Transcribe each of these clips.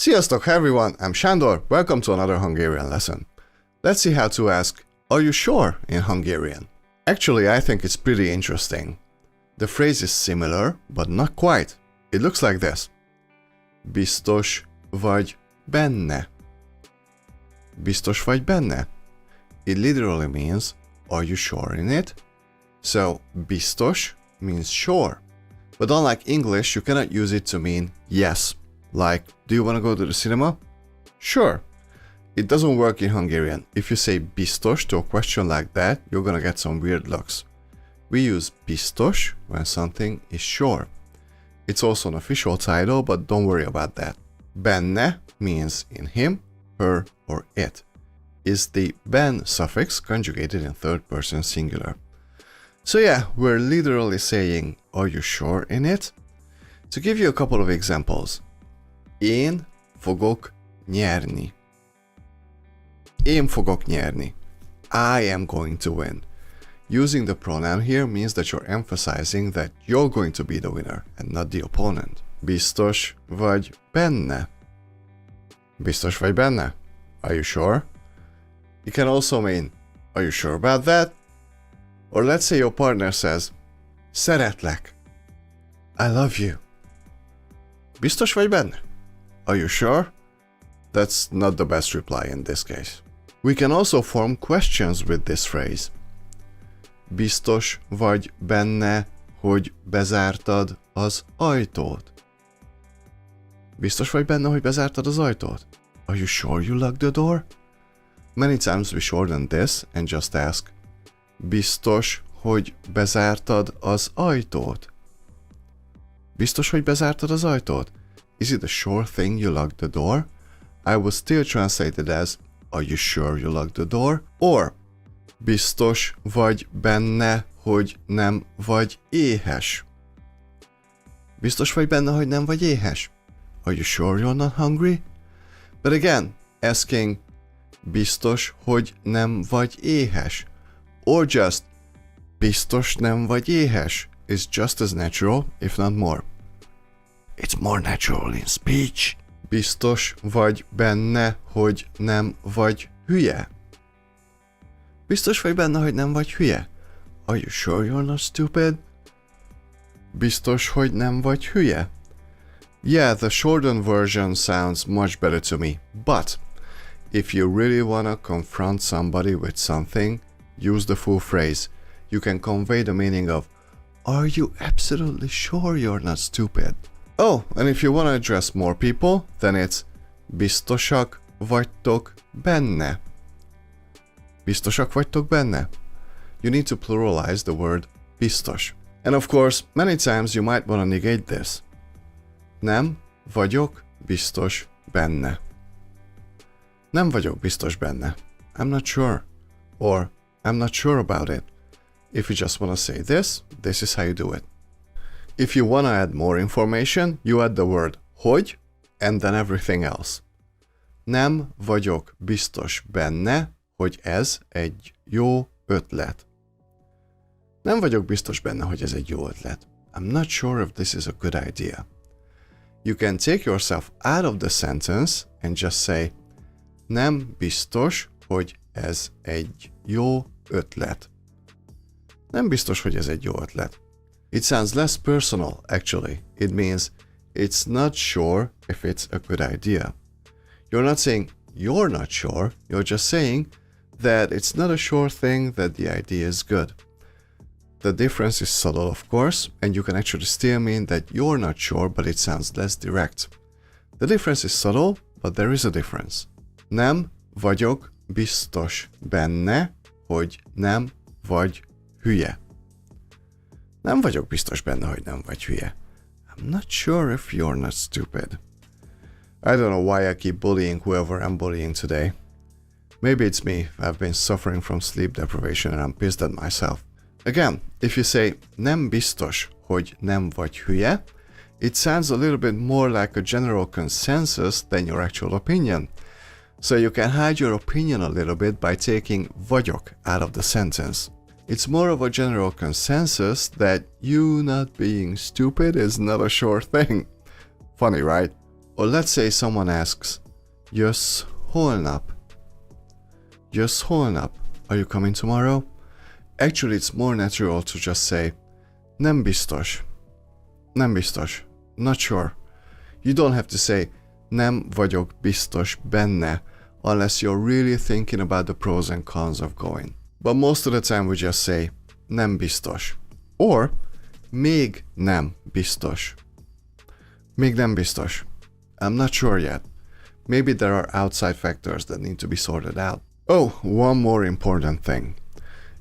Sziasztok, hi everyone, I'm Sándor, welcome to another Hungarian lesson. Let's see how to ask, are you sure in Hungarian? Actually, I think it's pretty interesting. The phrase is similar, but not quite. It looks like this. Biztos vagy benne? Biztos vagy benne? It literally means, are you sure in it? So, biztos means sure. But unlike English, you cannot use it to mean yes. Like, do you want to go to the cinema? Sure. It doesn't work in Hungarian. If you say biztos to a question like that, you're gonna get some weird looks. We use biztos when something is sure. It's also an official title, but don't worry about that. Benne means in him, her, or it. Is the ben suffix conjugated in third person singular. So yeah, we're literally saying, are you sure in it? To give you a couple of examples. Én fogok nyerni. Én fogok nyerni. I am going to win. Using the pronoun here means that you're emphasizing that you're going to be the winner and not the opponent. Biztos vagy benne? Biztos vagy benne? Are you sure? It can also mean, are you sure about that? Or let's say your partner says, szeretlek. I love you. Biztos vagy benne? Are you sure? That's not the best reply in this case. We can also form questions with this phrase. Biztos vagy benne, hogy bezártad az ajtót? Biztos vagy benne, hogy bezártad az ajtót? Are you sure you locked the door? Many times we shorten this and just ask, biztos, hogy bezártad az ajtót? Biztos, hogy bezártad az ajtót? Is it a sure thing you locked the door? I will still translate it as, are you sure you locked the door? Or, biztos vagy benne, hogy nem vagy éhes? Biztos vagy benne, hogy nem vagy éhes? Are you sure you're not hungry? But again, asking, biztos, hogy nem vagy éhes? Or just, biztos nem vagy éhes is just as natural, if not more. It's more natural in speech. Biztos vagy benne, hogy nem vagy hülye? Biztos vagy benne, hogy nem vagy hülye? Are you sure you're not stupid? Biztos, hogy nem vagy hülye? Yeah, the shortened version sounds much better to me, but if you really wanna confront somebody with something, use the full phrase. You can convey the meaning of, are you absolutely sure you're not stupid? Oh, and if you want to address more people, then it's biztosak vagytok benne. Biztosak vagytok benne? You need to pluralize the word biztos. And of course, many times you might want to negate this. Nem vagyok biztos benne. Nem vagyok biztos benne. I'm not sure. Or I'm not sure about it. If you just want to say this, this is how you do it. If you want to add more information, you add the word hogy and then everything else. Nem vagyok biztos benne, hogy ez egy jó ötlet. Nem vagyok biztos benne, hogy ez egy jó ötlet. I'm not sure if this is a good idea. You can take yourself out of the sentence and just say, nem biztos, hogy ez egy jó ötlet. Nem biztos, hogy ez egy jó ötlet. It sounds less personal, actually. It means it's not sure if it's a good idea. You're not saying you're not sure, you're just saying that it's not a sure thing that the idea is good. The difference is subtle, of course, and you can actually still mean that you're not sure, but it sounds less direct. The difference is subtle, but there is a difference. Nem vagyok biztos benne, hogy nem vagy hülye. Nem vagyok biztos benne, hogy nem vagy hülye. I'm not sure if you're not stupid. I don't know why I keep bullying whoever I'm bullying today. Maybe it's me. I've been suffering from sleep deprivation and I'm pissed at myself. Again, if you say nem biztos, hogy nem vagy hülye, it sounds a little bit more like a general consensus than your actual opinion. So you can hide your opinion a little bit by taking vagyok out of the sentence. It's more of a general consensus that you not being stupid is not a sure thing. Funny, right? Or let's say someone asks, jössz holnap? Jössz holnap? Are you coming tomorrow? Actually, it's more natural to just say, nem biztos. Nem biztos. Not sure. You don't have to say, nem vagyok biztos benne, unless you're really thinking about the pros and cons of going. But most of the time we just say, nem biztos. Or, még nem biztos. Még nem biztos. I'm not sure yet. Maybe there are outside factors that need to be sorted out. Oh, one more important thing.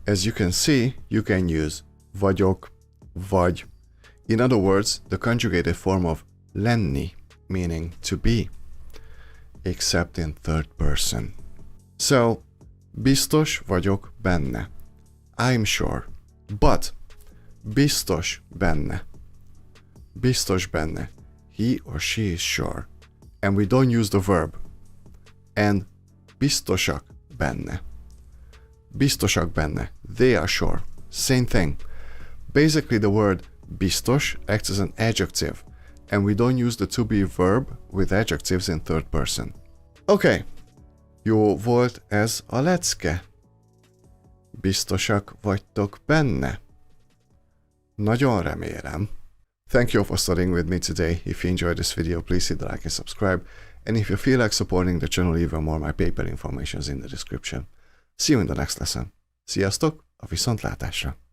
As you can see, you can use vagyok, vagy. In other words, the conjugated form of lenni, meaning to be, except in third person. So, biztos vagyok benne. I'm sure. But, biztos benne. Biztos benne. He or she is sure. And we don't use the verb. And biztosak benne. Biztosak benne. They are sure. Same thing. Basically, the word biztos acts as an adjective, and we don't use the to be verb with adjectives in third person. Okay. Jó volt ez a lecke. Biztosak vagytok benne. Nagyon remélem. Thank you for studying with me today. If you enjoyed this video, please hit the like and subscribe. And if you feel like supporting the channel even more, my PayPal information is in the description. See you in the next lesson. Sziasztok, a viszontlátásra!